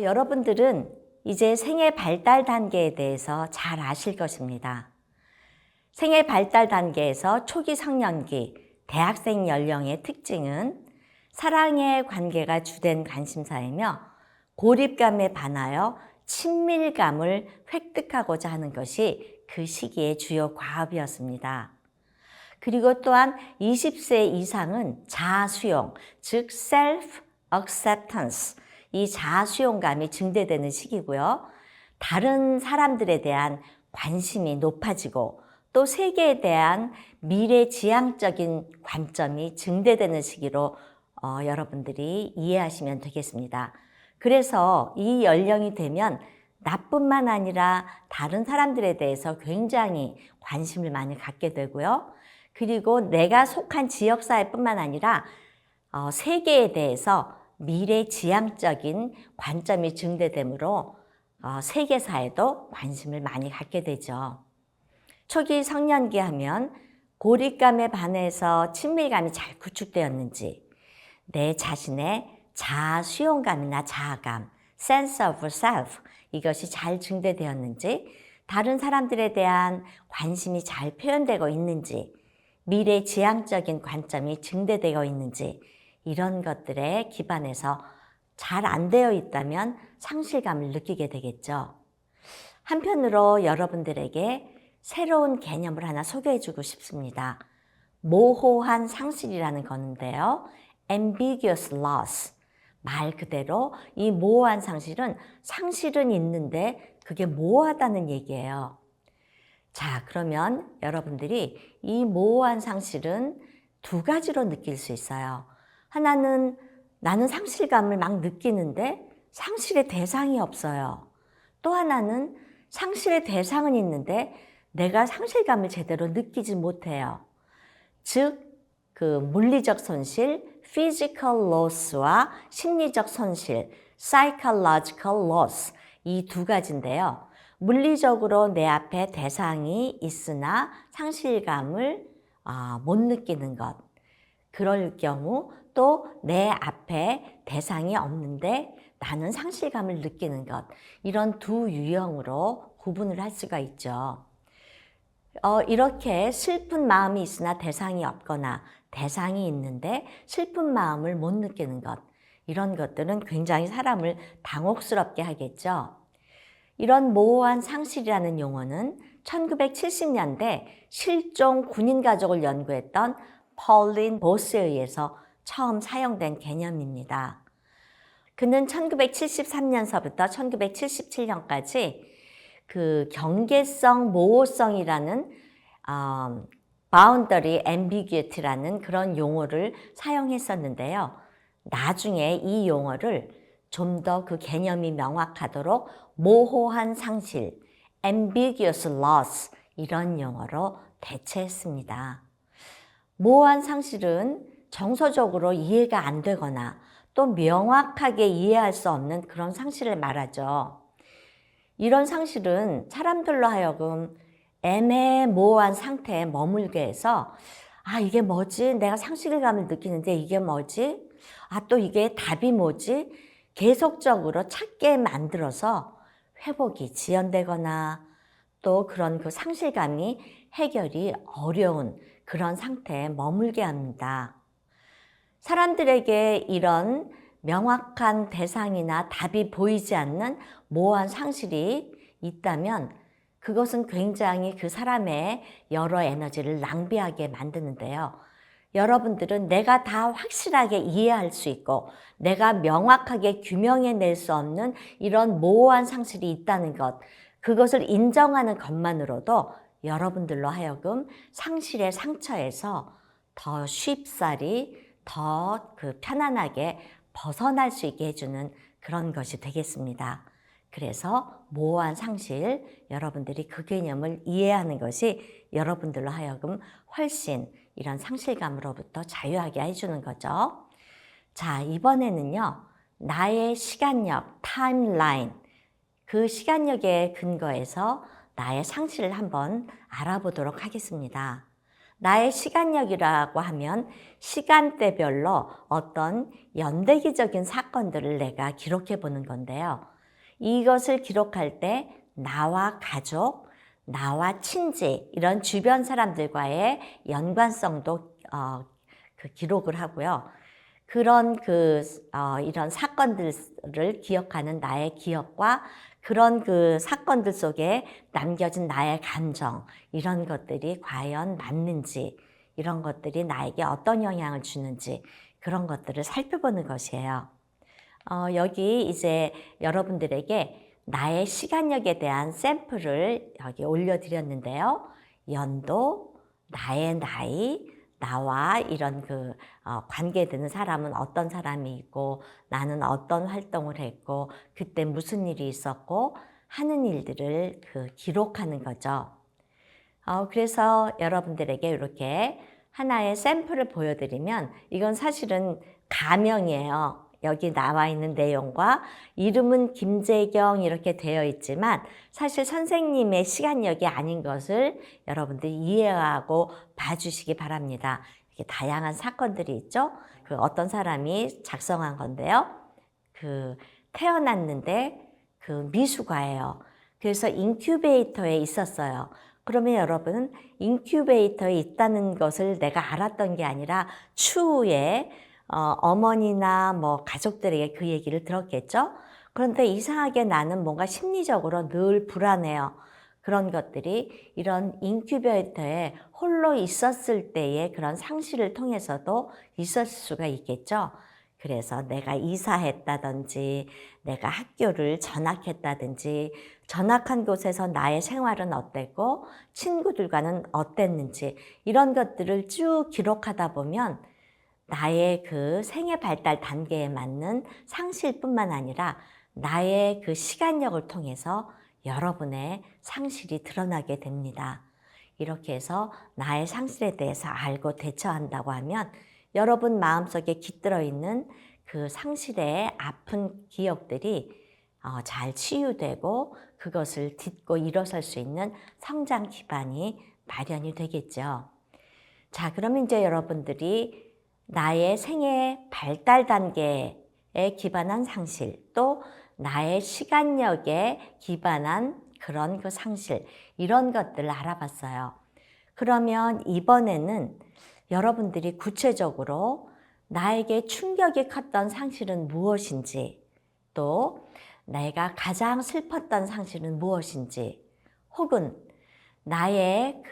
여러분들은 이제 생애 발달 단계에 대해서 잘 아실 것입니다. 생애 발달 단계에서 초기 성년기, 대학생 연령의 특징은 사랑의 관계가 주된 관심사이며 고립감에 반하여 친밀감을 획득하고자 하는 것이 그 시기의 주요 과업이었습니다. 그리고 또한 20세 이상은 자아수용, 즉 self-acceptance, 이 자아수용감이 증대되는 시기고요. 다른 사람들에 대한 관심이 높아지고 또 세계에 대한 미래지향적인 관점이 증대되는 시기로 여러분들이 이해하시면 되겠습니다. 그래서 이 연령이 되면 나뿐만 아니라 다른 사람들에 대해서 굉장히 관심을 많이 갖게 되고요. 그리고 내가 속한 지역사회뿐만 아니라 세계에 대해서 미래지향적인 관점이 증대되므로 세계사에도 관심을 많이 갖게 되죠. 초기 성년기 하면 고립감에 반해서 친밀감이 잘 구축되었는지, 내 자신의 자아수용감이나 자아감, sense of self, 이것이 잘 증대되었는지, 다른 사람들에 대한 관심이 잘 표현되고 있는지, 미래지향적인 관점이 증대되어 있는지, 이런 것들에 기반해서 잘 안 되어 있다면 상실감을 느끼게 되겠죠. 한편으로 여러분들에게 새로운 개념을 하나 소개해주고 싶습니다. 모호한 상실이라는 건데요. ambiguous loss. 말 그대로 이 모호한 상실은 있는데 그게 모호하다는 얘기예요. 자, 그러면 여러분들이 이 모호한 상실은 두 가지로 느낄 수 있어요. 하나는 나는 상실감을 막 느끼는데 상실의 대상이 없어요. 또 하나는 상실의 대상은 있는데 내가 상실감을 제대로 느끼지 못해요. 즉, 그 물리적 손실, physical loss와 심리적 손실, psychological loss, 이 두 가지인데요. 물리적으로 내 앞에 대상이 있으나 상실감을 못 느끼는 것. 그럴 경우 또 내 앞에 대상이 없는데 나는 상실감을 느끼는 것. 이런 두 유형으로 구분을 할 수가 있죠. 이렇게 슬픈 마음이 있으나 대상이 없거나 대상이 있는데 슬픈 마음을 못 느끼는 것. 이런 것들은 굉장히 사람을 당혹스럽게 하겠죠. 이런 모호한 상실이라는 용어는 1970년대 실종 군인 가족을 연구했던 펄린 보스에 의해서 처음 사용된 개념입니다. 그는 1973년서부터 1977년까지 그 경계성 모호성이라는 boundary ambiguity라는 그런 용어를 사용했었는데요. 나중에 이 용어를 좀 더 그 개념이 명확하도록 모호한 상실, ambiguous loss 이런 용어로 대체했습니다. 모호한 상실은 정서적으로 이해가 안 되거나 또 명확하게 이해할 수 없는 그런 상실을 말하죠. 이런 상실은 사람들로 하여금 애매모호한 상태에 머물게 해서 이게 뭐지? 내가 상실감을 느끼는데 이게 뭐지? 또 이게 답이 뭐지? 계속적으로 찾게 만들어서 회복이 지연되거나 또 그런 그 상실감이 해결이 어려운 그런 상태에 머물게 합니다. 사람들에게 이런 명확한 대상이나 답이 보이지 않는 모호한 상실이 있다면 그것은 굉장히 그 사람의 여러 에너지를 낭비하게 만드는데요. 여러분들은 내가 다 확실하게 이해할 수 있고 내가 명확하게 규명해낼 수 없는 이런 모호한 상실이 있다는 것, 그것을 인정하는 것만으로도 여러분들로 하여금 상실의 상처에서 더 쉽사리 더 편안하게 벗어날 수 있게 해주는 그런 것이 되겠습니다. 그래서 모호한 상실, 여러분들이 그 개념을 이해하는 것이 여러분들로 하여금 훨씬 이런 상실감으로부터 자유하게 해주는 거죠. 자, 이번에는요. 나의 시간력, 타임라인, 그 시간력에 근거해서 나의 상실을 한번 알아보도록 하겠습니다. 나의 시간력이라고 하면 시간대별로 어떤 연대기적인 사건들을 내가 기록해 보는 건데요. 이것을 기록할 때 나와 가족, 나와 친지, 이런 주변 사람들과의 연관성도 기록을 하고요. 그런 이런 사건들을 기억하는 나의 기억과 그런 그 사건들 속에 남겨진 나의 감정, 이런 것들이 과연 맞는지, 이런 것들이 나에게 어떤 영향을 주는지, 그런 것들을 살펴보는 것이에요. 여기 이제 여러분들에게 나의 시간력에 대한 샘플을 여기 올려드렸는데요. 연도, 나의 나이, 나와 이런 관계되는 사람은 어떤 사람이 있고, 나는 어떤 활동을 했고, 그때 무슨 일이 있었고, 하는 일들을 기록하는 거죠. 그래서 여러분들에게 이렇게 하나의 샘플을 보여드리면, 이건 사실은 가명이에요. 여기 나와 있는 내용과 이름은 김재경 이렇게 되어 있지만 사실 선생님의 시간력이 아닌 것을 여러분들이 이해하고 봐주시기 바랍니다. 이렇게 다양한 사건들이 있죠. 어떤 사람이 작성한 건데요. 태어났는데 미숙아예요. 그래서 인큐베이터에 있었어요. 그러면 여러분, 인큐베이터에 있다는 것을 내가 알았던 게 아니라 추후에 어머니나 뭐 가족들에게 그 얘기를 들었겠죠. 그런데 이상하게 나는 뭔가 심리적으로 늘 불안해요. 그런 것들이 이런 인큐베이터에 홀로 있었을 때의 그런 상실을 통해서도 있었을 수가 있겠죠. 그래서 내가 이사했다든지 내가 학교를 전학했다든지 전학한 곳에서 나의 생활은 어땠고 친구들과는 어땠는지 이런 것들을 쭉 기록하다 보면 나의 생애 발달 단계에 맞는 상실뿐만 아니라 나의 시간력을 통해서 여러분의 상실이 드러나게 됩니다. 이렇게 해서 나의 상실에 대해서 알고 대처한다고 하면 여러분 마음속에 깃들어 있는 그 상실의 아픈 기억들이 잘 치유되고 그것을 딛고 일어설 수 있는 성장 기반이 마련이 되겠죠. 자, 그러면 이제 여러분들이 나의 생애 발달 단계에 기반한 상실, 또 나의 시간력에 기반한 그런 상실, 이런 것들을 알아봤어요. 그러면 이번에는 여러분들이 구체적으로 나에게 충격이 컸던 상실은 무엇인지, 또 내가 가장 슬펐던 상실은 무엇인지, 혹은 나의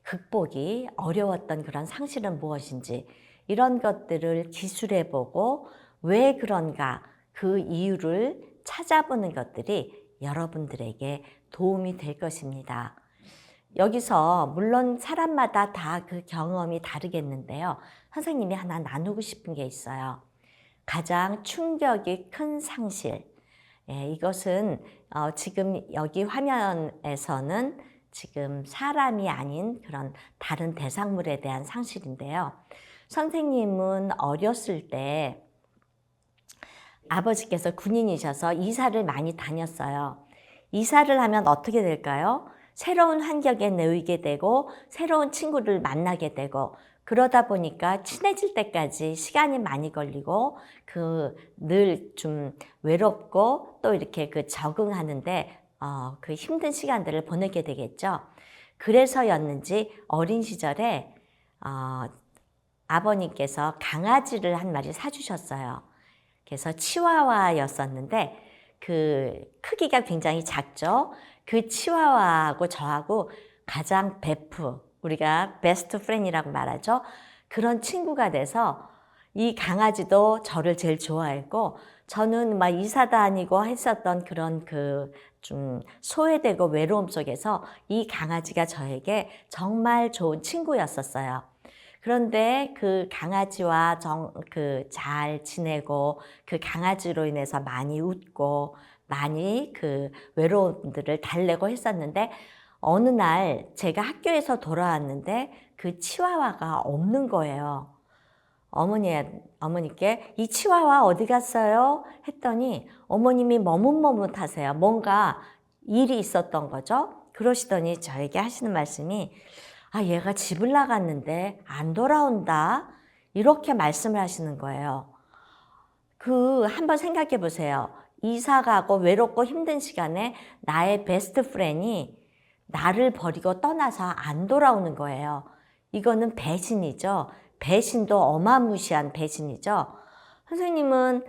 극복이 어려웠던 그런 상실은 무엇인지 이런 것들을 기술해보고 왜 그런가 그 이유를 찾아보는 것들이 여러분들에게 도움이 될 것입니다. 여기서 물론 사람마다 다 그 경험이 다르겠는데요. 선생님이 하나 나누고 싶은 게 있어요. 가장 충격이 큰 상실. 이것은 지금 여기 화면에서는 지금 사람이 아닌 그런 다른 대상물에 대한 상실인데요. 선생님은 어렸을 때 아버지께서 군인이셔서 이사를 많이 다녔어요. 이사를 하면 어떻게 될까요? 새로운 환경에 놓이게 되고 새로운 친구를 만나게 되고 그러다 보니까 친해질 때까지 시간이 많이 걸리고 늘 좀 외롭고 또 이렇게 적응하는데 힘든 시간들을 보내게 되겠죠. 그래서였는지 어린 시절에 아버님께서 강아지를 한 마리 사주셨어요. 그래서 치와와였었는데 크기가 굉장히 작죠. 그 치와와하고 저하고 가장 베프, 우리가 베스트 프렌이라고 말하죠. 그런 친구가 돼서 이 강아지도 저를 제일 좋아했고 저는 막 이사 다니고 했었던 그런 좀 소외되고 외로움 속에서 이 강아지가 저에게 정말 좋은 친구였었어요. 그런데 그 강아지와 잘 지내고 그 강아지로 인해서 많이 웃고 많이 외로움들을 달래고 했었는데 어느 날 제가 학교에서 돌아왔는데 그 치와와가 없는 거예요. 어머니께 이 치와와 어디 갔어요? 했더니 어머님이 머뭇머뭇하세요. 뭔가 일이 있었던 거죠. 그러시더니 저에게 하시는 말씀이 아, 얘가 집을 나갔는데 안 돌아온다. 이렇게 말씀을 하시는 거예요. 한번 생각해 보세요. 이사 가고 외롭고 힘든 시간에 나의 베스트 프렌이 나를 버리고 떠나서 안 돌아오는 거예요. 이거는 배신이죠. 배신도 어마무시한 배신이죠. 선생님은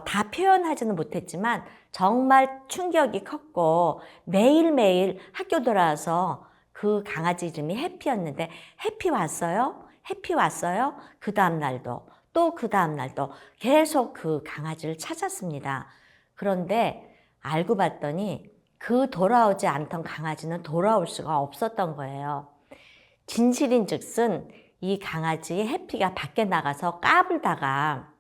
다 표현하지는 못했지만 정말 충격이 컸고 매일매일 학교 돌아와서 그 강아지 이름이 해피였는데 해피 왔어요? 해피 왔어요? 그 다음 날도 또 그 다음 날도 계속 그 강아지를 찾았습니다. 그런데 알고 봤더니 그 돌아오지 않던 강아지는 돌아올 수가 없었던 거예요. 진실인즉슨 이 강아지 해피가 밖에 나가서 까불다가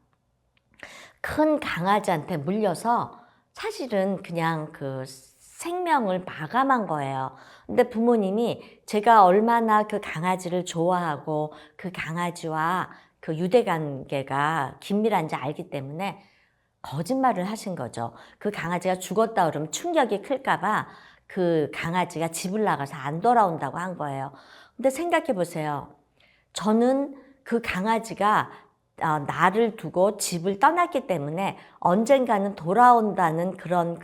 큰 강아지한테 물려서 사실은 그냥 그 생명을 마감한 거예요. 근데 부모님이 제가 얼마나 그 강아지를 좋아하고 그 강아지와 그 유대관계가 긴밀한지 알기 때문에 거짓말을 하신 거죠. 그 강아지가 죽었다 그러면 충격이 클까봐 그 강아지가 집을 나가서 안 돌아온다고 한 거예요. 근데 생각해 보세요. 저는 그 강아지가 나를 두고 집을 떠났기 때문에 언젠가는 돌아온다는 그런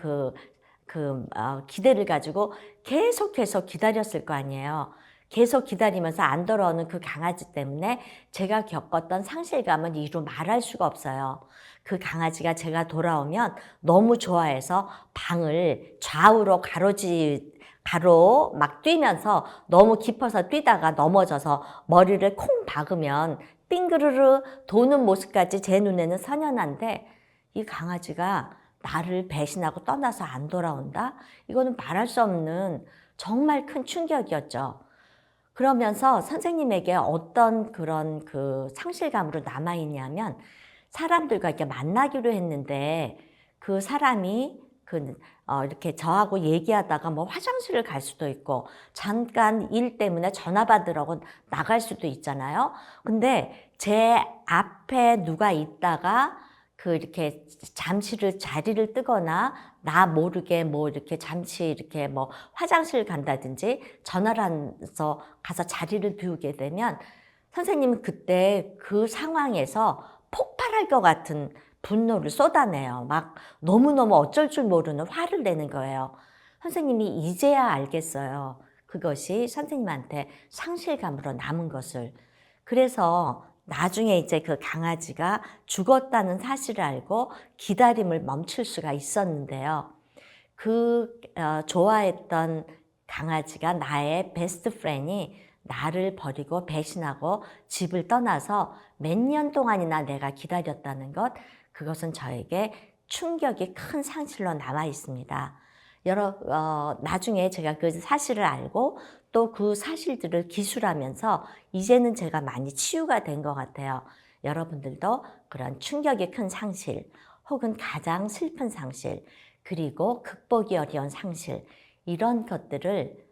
기대를 가지고 계속 기다렸을 거 아니에요. 계속 기다리면서 안 돌아오는 그 강아지 때문에 제가 겪었던 상실감은 이루 말할 수가 없어요. 그 강아지가 제가 돌아오면 너무 좋아해서 방을 좌우로 가로 막 뛰면서 너무 깊어서 뛰다가 넘어져서 머리를 콩 박으면 빙그르르 도는 모습까지 제 눈에는 선연한데 이 강아지가 나를 배신하고 떠나서 안 돌아온다? 이거는 말할 수 없는 정말 큰 충격이었죠. 그러면서 선생님에게 어떤 그런 그 상실감으로 남아있냐면 사람들과 이렇게 만나기로 했는데 그 사람이 이렇게 저하고 얘기하다가 뭐 화장실을 갈 수도 있고 잠깐 일 때문에 전화 받으라고 나갈 수도 있잖아요. 근데 제 앞에 누가 있다가 이렇게 잠시를 자리를 뜨거나 나 모르게 뭐 이렇게 잠시 이렇게 뭐 화장실 간다든지 전화를 해서 가서 자리를 비우게 되면 선생님은 그때 그 상황에서 폭발할 것 같은 분노를 쏟아내요. 막 너무너무 어쩔 줄 모르는 화를 내는 거예요. 선생님이 이제야 알겠어요. 그것이 선생님한테 상실감으로 남은 것을. 그래서 나중에 이제 그 강아지가 죽었다는 사실을 알고 기다림을 멈출 수가 있었는데요. 좋아했던 강아지가 나의 베스트 프렌이 나를 버리고 배신하고 집을 떠나서 몇 년 동안이나 내가 기다렸다는 것, 그것은 저에게 충격이 큰 상실로 남아 있습니다. 나중에 제가 그 사실을 알고 또 그 사실들을 기술하면서 이제는 제가 많이 치유가 된 것 같아요. 여러분들도 그런 충격이 큰 상실, 혹은 가장 슬픈 상실, 그리고 극복이 어려운 상실, 이런 것들을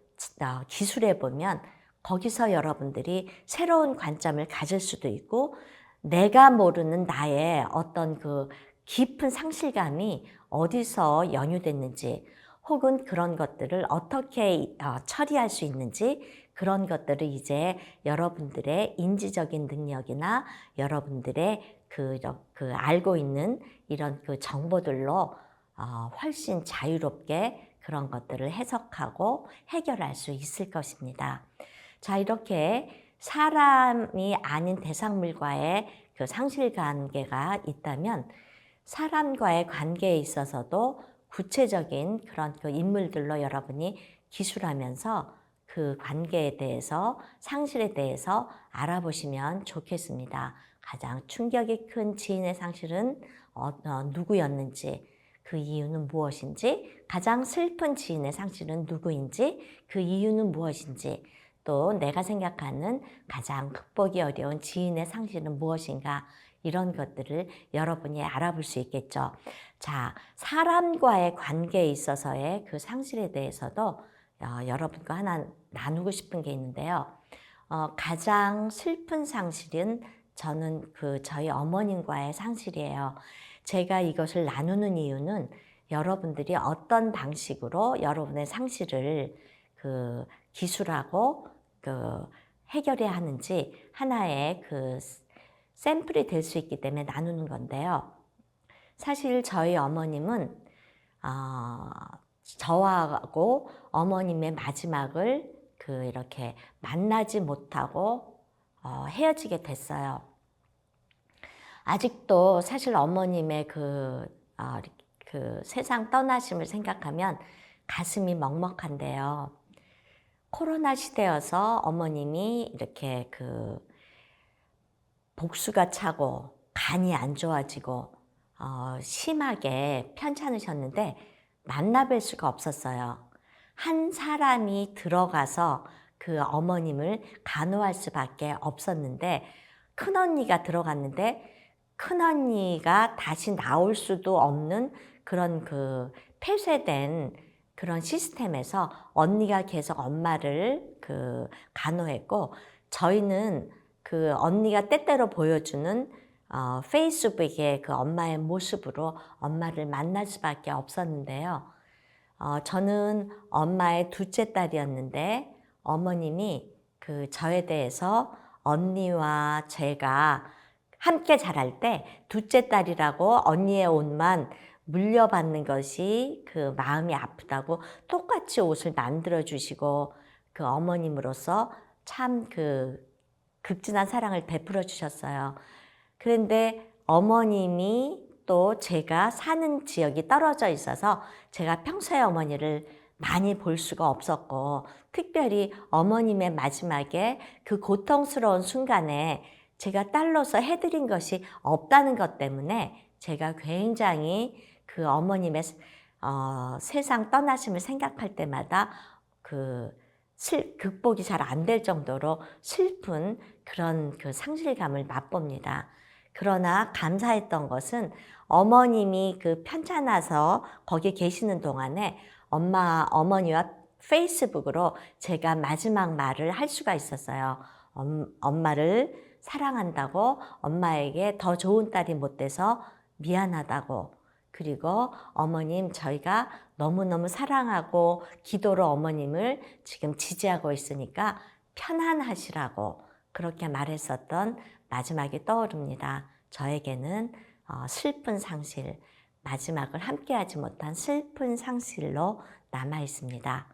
기술해 보면 거기서 여러분들이 새로운 관점을 가질 수도 있고 내가 모르는 나의 어떤 그 깊은 상실감이 어디서 연유됐는지 혹은 그런 것들을 어떻게 처리할 수 있는지 그런 것들을 이제 여러분들의 인지적인 능력이나 여러분들의 알고 있는 이런 그 정보들로 훨씬 자유롭게 그런 것들을 해석하고 해결할 수 있을 것입니다. 자, 이렇게 사람이 아닌 대상물과의 그 상실관계가 있다면 사람과의 관계에 있어서도 구체적인 그런 그 인물들로 여러분이 기술하면서 그 관계에 대해서 상실에 대해서 알아보시면 좋겠습니다. 가장 충격이 큰 지인의 상실은 누구였는지, 그 이유는 무엇인지, 가장 슬픈 지인의 상실은 누구인지, 그 이유는 무엇인지, 또 내가 생각하는 가장 극복이 어려운 지인의 상실은 무엇인가, 이런 것들을 여러분이 알아볼 수 있겠죠. 자, 사람과의 관계에 있어서의 그 상실에 대해서도 여러분과 하나 나누고 싶은 게 있는데요. 가장 슬픈 상실은 저는 저희 어머님과의 상실이에요. 제가 이것을 나누는 이유는 여러분들이 어떤 방식으로 여러분의 상실을 기술하고 그 해결해야 하는지 하나의 그 샘플이 될 수 있기 때문에 나누는 건데요. 사실 저희 어머님은 저하고 어머님의 마지막을 이렇게 만나지 못하고 헤어지게 됐어요. 아직도 사실 어머님의 그 세상 떠나심을 생각하면 가슴이 먹먹한데요. 코로나 시대여서 어머님이 이렇게 복수가 차고 간이 안 좋아지고 심하게 편찮으셨는데 만나뵐 수가 없었어요. 한 사람이 들어가서 그 어머님을 간호할 수밖에 없었는데 큰언니가 들어갔는데 큰언니가 다시 나올 수도 없는 그런 폐쇄된 그런 시스템에서 언니가 계속 엄마를 간호했고, 저희는 언니가 때때로 보여주는 페이스북의 엄마의 모습으로 엄마를 만날 수밖에 없었는데요. 저는 엄마의 둘째 딸이었는데 어머님이 저에 대해서 언니와 제가 함께 자랄 때 둘째 딸이라고 언니의 옷만 물려받는 것이 마음이 아프다고 똑같이 옷을 만들어 주시고 어머님으로서 참 극진한 사랑을 베풀어 주셨어요. 그런데 어머님이 또 제가 사는 지역이 떨어져 있어서 제가 평소에 어머니를 많이 볼 수가 없었고, 특별히 어머님의 마지막에 그 고통스러운 순간에 제가 딸로서 해드린 것이 없다는 것 때문에 제가 굉장히 어머님의 세상 떠나심을 생각할 때마다 극복이 잘 안 될 정도로 슬픈 그런 상실감을 맛봅니다. 그러나 감사했던 것은 어머님이 편찮아서 거기 계시는 동안에 어머니와 페이스북으로 제가 마지막 말을 할 수가 있었어요. 엄마를 사랑한다고, 엄마에게 더 좋은 딸이 못 돼서 미안하다고, 그리고 어머님 저희가 너무너무 사랑하고 기도로 어머님을 지금 지지하고 있으니까 편안하시라고 그렇게 말했었던 마지막이 떠오릅니다. 저에게는 슬픈 상실, 마지막을 함께하지 못한 슬픈 상실로 남아 있습니다.